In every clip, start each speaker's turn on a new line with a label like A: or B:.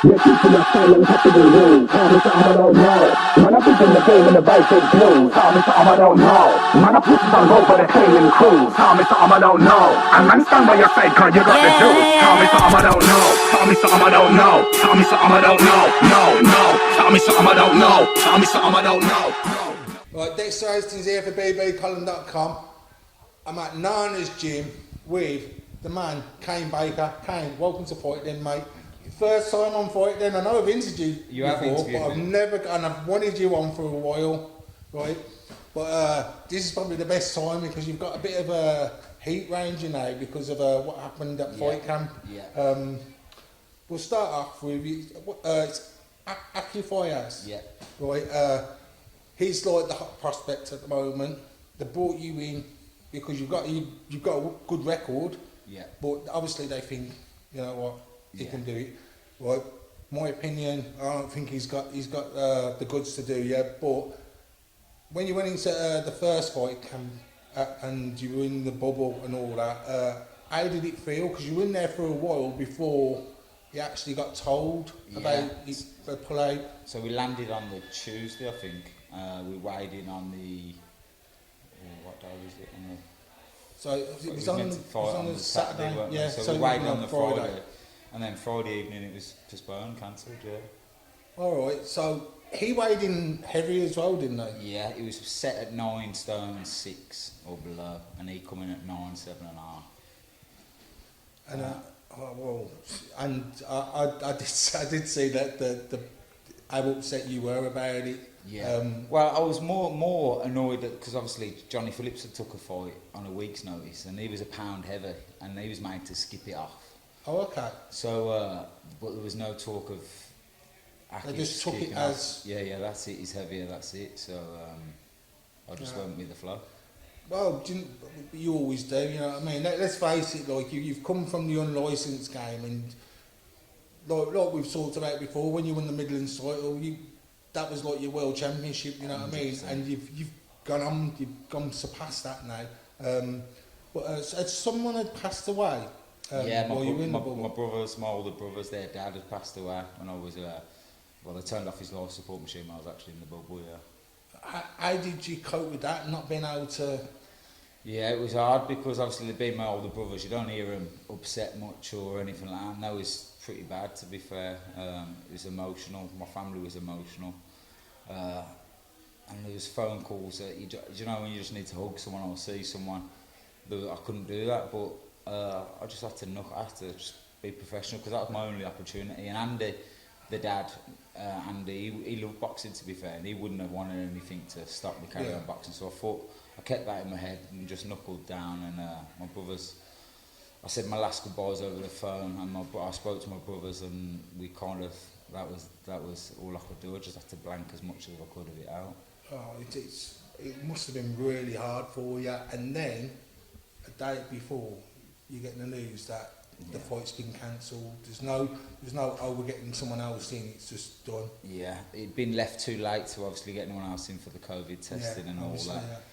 A: You're teaching your son untouchable rules. Tell me something I don't know. Man, I put in the game in the right big blues. Tell me something I don't know. Man, I put it on go for the training crews. Tell me something I don't know. And man, stand by your side, cause you got the juice. Tell me something I don't know. Tell me something I don't know. Tell me something I don't know. No, no. Tell me something I don't know. Tell me something I don't know.
B: Right, Dexter Hastings here for bbcolumn.com. I'm at Nana's gym with the man, Kane Baker. Kane, welcome to Fightden, mate. First time on Fightden. I know I've interviewed you before, but I've never, and I've wanted you on for a while, right? But this is probably the best time because you've got a bit of a heat range, you know, because of what happened at Fight Camp.
C: Yeah.
B: We'll start off with it's Fiaz.
C: Yeah.
B: Right. He's like the hot prospect at the moment. They brought you in because you've got a good record.
C: Yeah.
B: But obviously they think, you know what, he can do it. Right. My opinion, I don't think he's got the goods to do yet. But when you went into the first fight camp and you were in the bubble and all that, how did it feel? Because you were in there for a while before you actually got told about the play.
C: So we landed on the Tuesday, I think. We weighed in on the what day was it?
B: So it was on the Saturday, yeah.
C: So we weighed in on the Friday, and then Friday evening it was postponed, cancelled. Yeah.
B: All right. So he weighed in heavy as well, didn't he?
C: Yeah, he was set at 9 stone 6 or below, and he come in at 9 7.5.
B: And I did see that how upset you were about it.
C: Yeah. Well, I was more annoyed because obviously Johnny Phillips had took a fight on a week's notice, and he was a pound heavy, and he was made to skip it off.
B: Oh, okay.
C: So, but there was no talk of.
B: They just took it as.
C: Yeah, that's it. He's heavier. That's it. So, I just went with the flow.
B: Well, you always do. You know what I mean? Let's face it. Like you've come from the unlicensed game, and like we've talked about before, when you won the Midlands title, that was like your world championship, you know what I mean? And you've gone surpassed that now. But has someone had passed away?
C: Yeah, my brothers, my older brothers, their dad had passed away when I was. Well, they turned off his life support machine when I was actually in the bubble. Yeah.
B: How did you cope with that? Not being able to.
C: Yeah, it was hard because obviously they being my older brothers, you don't hear them upset much or anything like that. And that was pretty bad, to be fair. It was emotional. My family was emotional. And there was phone calls that you know when you just need to hug someone or see someone. I couldn't do that, but I just had to just be professional because that was my only opportunity. And Andy, the dad, Andy, he loved boxing, to be fair, and he wouldn't have wanted anything to stop me carrying on boxing. So I kept that in my head and just knuckled down. And my brothers, I said my last goodbyes over the phone, and I spoke to my brothers, and we kind of that was all I could do. I just had to blank as much as I could of it out.
B: Oh, it must have been really hard for you. And then a day before, you get the news that the fight's been cancelled. There's no we're getting someone else in. It's just done.
C: Yeah, it'd been left too late to obviously get anyone else in for the COVID testing and all that.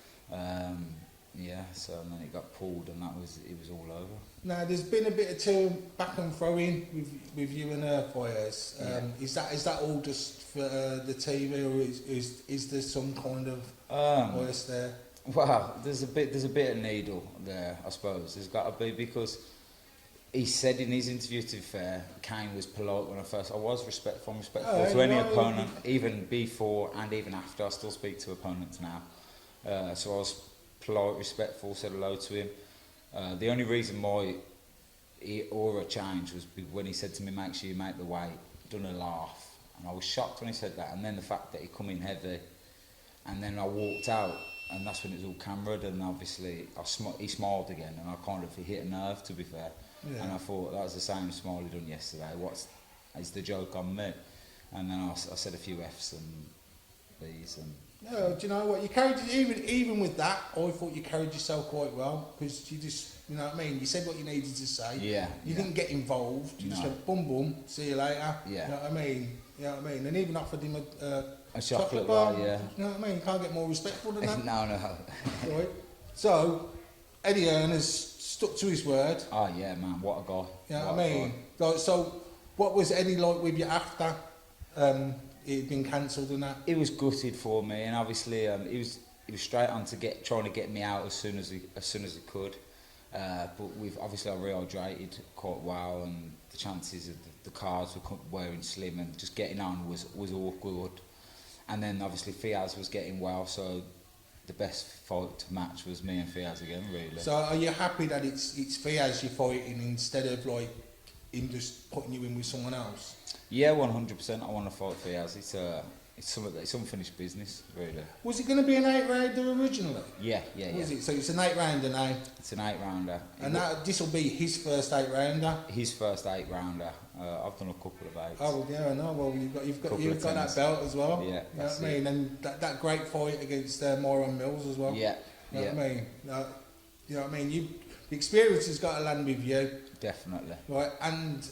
C: Yeah. So and then it got pulled, and it was all over. Now
B: there's been a bit of back and throwing with you and Fiaz. Is that all just for the TV, or is there some kind of bias there?
C: Well, there's a bit of needle there, I suppose. There's got to be, because he said in his interview, to be fair, Kane was polite when I was respectful. I'm respectful to any opponent, even before and even after. I still speak to opponents now. So I was polite, respectful, said hello to him. The only reason my aura changed was when he said to me, make sure you make the weight, done a laugh. And I was shocked when he said that. And then the fact that he come in heavy, and then I walked out, and that's when it was all cameraed, and obviously he smiled again, and he hit a nerve, to be fair. Yeah. And I thought, that was the same smile he done yesterday. Is the joke on me? And then I said a few F's and B's and.
B: No, do you know what? You carried even with that. I thought you carried yourself quite well, because you just, you know what I mean. You said what you needed to say.
C: Yeah.
B: You didn't get involved. You just went boom boom. See you later.
C: Yeah.
B: You know what I mean? You know what I mean? And even offered him
C: a chocolate
B: bar.
C: Yeah.
B: You know what I mean? You can't get more respectful than that.
C: No.
B: Right. So Eddie Earn has stuck to his word.
C: Oh yeah, man! What a guy.
B: You know what I mean? Like, so What was Eddie like with you after it had been cancelled and that?
C: It was gutted for me, and obviously he was straight on to trying to get me out as soon as he could. But I rehydrated quite well, and the chances of the cars were wearing slim, and just getting on was awkward. And then obviously Fiaz was getting well, so the best fight to match was me and Fiaz again, really.
B: So are you happy that it's Fiaz you're fighting instead of like him just putting you in with someone else?
C: Yeah, 100%. I want to fight Fiaz. It's unfinished business, really.
B: Was it going to be an 8-rounder originally?
C: Yeah.
B: Was it? So it's an 8-rounder now?
C: It's an 8-rounder.
B: And this will be his first 8-rounder?
C: His first 8-rounder. I've done a couple of 8s.
B: Oh, yeah, I know. Well, you've got that belt as well.
C: Yeah,
B: You know
C: that's
B: what I mean? And that great fight against Moron Mills as well.
C: Yeah,
B: You know what I mean? You know what I mean? The experience has got to land with you.
C: Definitely.
B: Right, and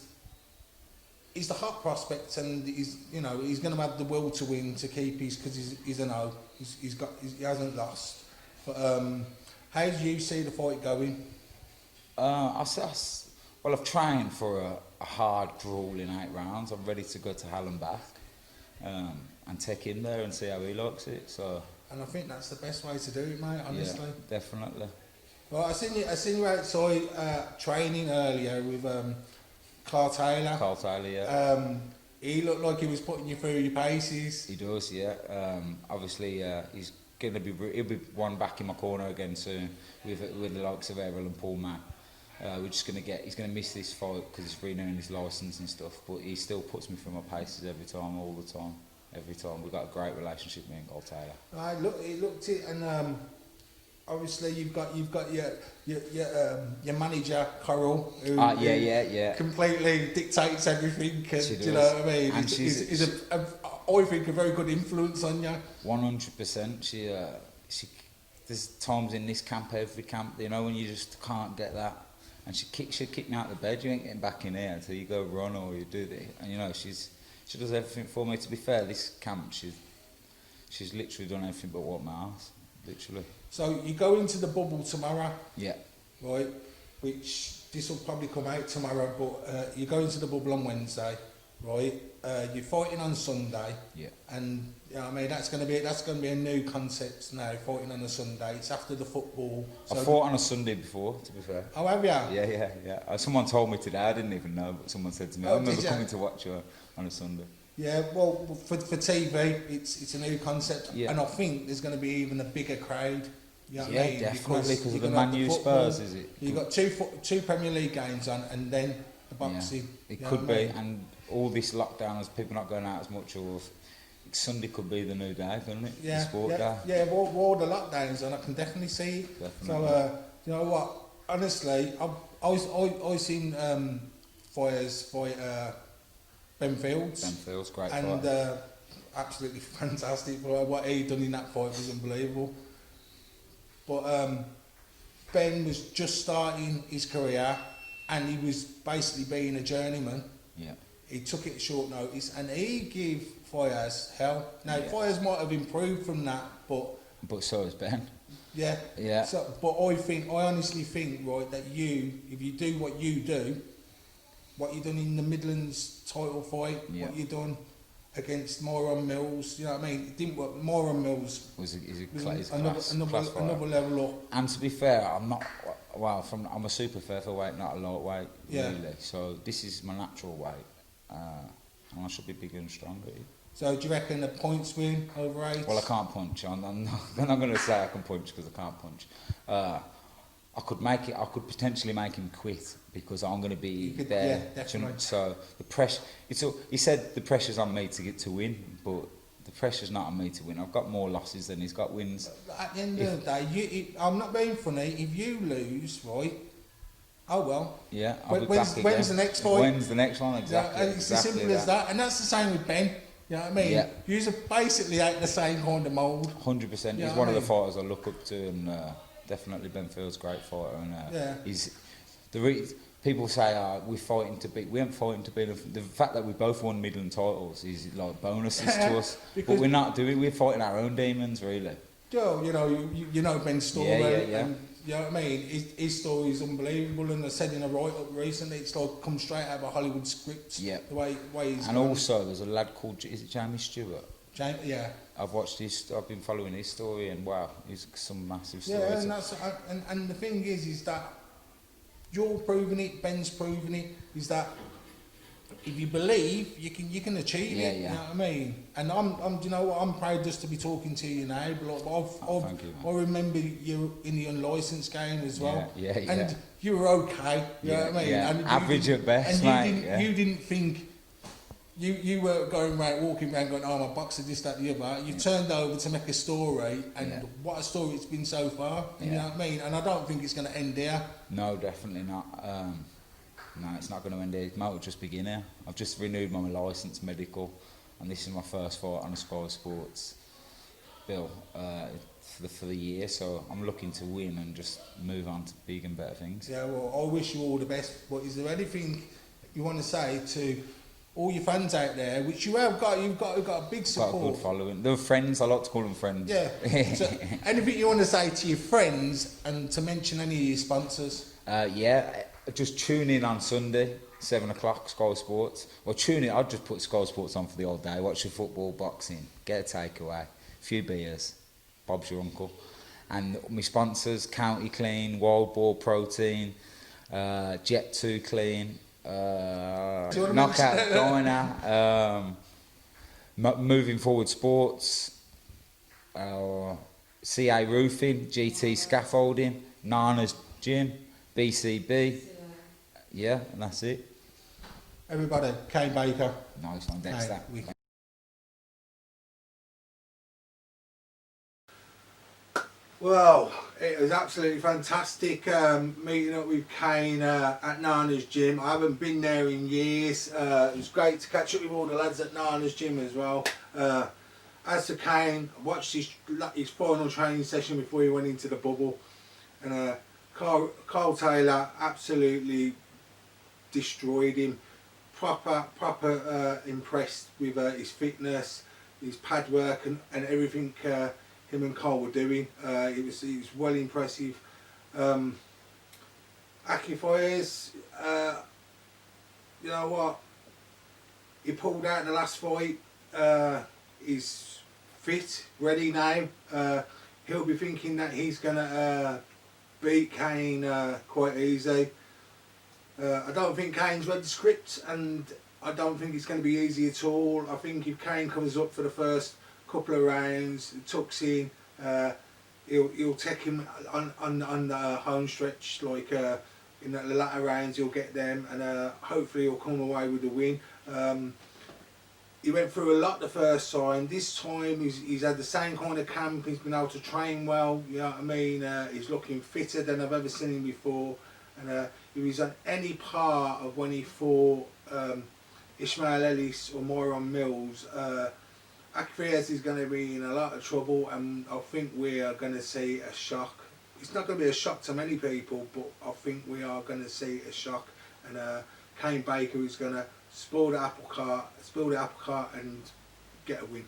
B: he's the hot prospect, and he's going to have the will to win to keep his, because he's an O. He hasn't lost. But how do you see the fight going?
C: I've trained for a hard, grueling 8 rounds. I'm ready to go to hell and back, and take him there and see how he likes it. So.
B: And I think that's the best way to do it, mate. Honestly.
C: Yeah, definitely.
B: Well, I seen you outside training earlier with Carl Taylor.
C: Carl Taylor, yeah.
B: He looked like he was putting you through your paces.
C: He does, yeah. Obviously, he's he'll be one back in my corner again soon with the likes of Errol and Paul Mann. He's gonna miss this fight because he's renewing his license and stuff. But he still puts me through my paces every time, all the time. Every time. We've got a great relationship, me and Carl Taylor.
B: He looked it, and obviously you've got your manager Coral, who
C: yeah.
B: completely dictates everything.
C: She
B: Do you know what I mean?
C: And
B: she's I think a very good influence on you.
C: 100%. She there's times in this camp, every camp, when you just can't get that. And she'd kick me out of the bed. You ain't getting back in here until you go run or you do this. And she does everything for me. To be fair, this camp she's literally done everything but wipe my ass, literally.
B: So you go into the bubble tomorrow.
C: Yeah.
B: Right. Which this will probably come out tomorrow, but you go into the bubble on Wednesday, right? You're fighting on Sunday.
C: Yeah.
B: And that's going to be a new concept now. Fighting on a Sunday. It's after the football.
C: I fought on a Sunday before, to be fair.
B: Oh, have you?
C: Yeah. Someone told me today. I didn't even know, but someone said to me, "I remember coming to watch you on a Sunday."
B: Yeah. Well, for TV, it's a new concept,
C: yeah.
B: And I think there's going to be even a bigger crowd. You know what
C: yeah,
B: I mean?
C: definitely because of the Man U Spurs, is it?
B: You've got two Premier League games on, and then the boxing.
C: Yeah. It could be, and all this lockdown, as people not going out as much, or Sunday could be the new day, couldn't it?
B: Yeah,
C: the sport day.
B: Yeah. Well, the lockdowns, and I can definitely see it.
C: Definitely.
B: So, you know what? Honestly, I seen Fiaz fight Ben Fields.
C: Ben Fields, great
B: and
C: fight.
B: Absolutely fantastic. What he done in that fight was unbelievable. But Ben was just starting his career, and he was basically being a journeyman.
C: Yeah.
B: He took it at short notice, and he gave Fiaz hell. Now,
C: Yeah.
B: Fiaz might have improved from that,
C: But so has Ben.
B: yeah.
C: Yeah.
B: So, but I honestly think, right, that if you do what you do, what you done in the Midlands title fight,
C: Yeah.
B: what you done against Moron Mills, you know what I mean? It didn't work. Moron Mills
C: was
B: another level up.
C: And to be fair, I'm not. Well, I'm a super featherweight, not a lightweight,
B: Yeah.
C: really. So this is my natural weight, and I should be bigger and stronger.
B: So do you reckon the points win over 8?
C: Well, I can't punch. I'm not going to say I can punch because I can't punch. I could potentially make him quit because I'm going to be there.
B: Yeah, definitely.
C: So the pressure. He said the pressure's on me to win, but the pressure's not on me to win. I've got more losses than he's got wins.
B: At the end of the day, I'm not being funny. If you lose, right? Oh well.
C: Yeah. I'll be back again.
B: When's the next fight?
C: When's the next one? Exactly.
B: Yeah, it's as simple as that, and that's the same with Ben. You know what I mean?
C: Yeah.
B: You're basically out the same kind of mould.
C: 100%. He's one of the fighters I look up to, and definitely Ben Fields, great fighter. And he's people say we're fighting to beat. We ain't fighting to beat. The fact that we both won Midland titles is like bonuses to us. But we're not doing. We're fighting our own demons, really.
B: Joe, you know Ben's story,
C: Yeah.
B: and you know what I mean. His story is unbelievable, and I said in a write-up recently, it's like come straight out of a Hollywood script.
C: Yeah.
B: The way he's.
C: And also, there's a lad called, is it Jamie Stewart?
B: Yeah.
C: I've been following his story, and wow, he's some massive story.
B: Yeah, and that's and the thing is that you're proving it, Ben's proving it. Is that if you believe, you can achieve it.
C: Yeah.
B: You know what I mean? And I'm you know what, I'm proud just to be talking to you now. But
C: Thank you,
B: I remember you in the unlicensed game as well.
C: Yeah.
B: And you were okay. You know what I mean?
C: Yeah.
B: And
C: Average at best,
B: and
C: mate.
B: you didn't think. You were walking around going, oh, I'm a boxer, this, that, the other. You turned over to make a story, and what a story it's been so far. You know what I mean? And I don't think it's going to end there.
C: No, definitely not. No, it's not going to end here. It might just begin here. I've just renewed my licence medical, and this is my first fight on a Sky Sports bill for the year. So I'm looking to win and just move on to big and better things.
B: Yeah, well, I wish you all the best. But is there anything you want to say to all your fans out there, which you have got? You've got a big support.
C: Got a good following. They're friends. I like to call them friends.
B: Yeah. So anything you want to say to your friends, and to mention any of your sponsors?
C: Just tune in on Sunday, 7 o'clock, Sky Sports. Well, tune in. I'd just put Sky Sports on for the whole day. Watch the football, boxing, get a takeaway, a few beers. Bob's your uncle. And my sponsors: County Clean, Wild Boar Protein, Jet 2 Clean. Knockout Diner, Moving Forward Sports, CA Roofing, GT Scaffolding, Nana's Gym, BCB, and that's it.
B: Everybody, Kane Baker.
C: Nice one, Dexter.
B: Well, it was absolutely fantastic meeting up with Kane at Nana's Gym. I haven't been there in years. It was great to catch up with all the lads at Nana's Gym as well. As to Kane, I watched his final training session before he went into the bubble. And Carl Taylor absolutely destroyed him. Proper impressed with his fitness, his pad work and everything him and Carl were doing. It was well impressive. Fiaz, you know what? He pulled out in the last fight. He's fit, ready now. He'll be thinking that he's gonna beat Kane quite easy. I don't think Kane's read the script, and I don't think it's going to be easy at all. I think if Kane comes up for the first couple of rounds, tucks in, he'll take him on the home stretch, like in the latter rounds he'll get them, and hopefully he'll come away with the win. He went through a lot the first time. This time he's had the same kind of camp, he's been able to train well, you know what I mean. He's looking fitter than I've ever seen him before, and if he's on any part of when he fought Ishmael Ellis or Myron Mills, Fiaz is going to be in a lot of trouble, and I think we are going to see a shock. It's not going to be a shock to many people, but I think we are going to see a shock, and Kane Baker is going to spoil the apple cart and get a win.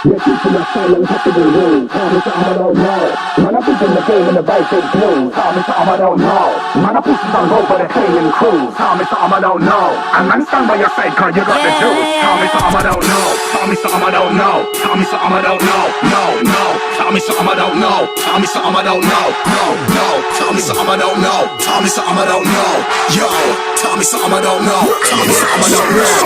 A: You're teaching us silent comfortable rules. Tell me something I don't know. Man, I put in the game in the right big blues. Tell me something I don't know. Man, I put on go for the Canaan cruise. Tell me something I don't know. And man, stand by your side, cause you got the juice. Tell me something I don't know. Tell me something I don't know. Tell me something I don't know. No. Tell me something I don't know. Tell me something I don't know. No. Tell me something I don't know. Tell me something I don't know. Yo, tell me something I don't know. Tell me something I don't know.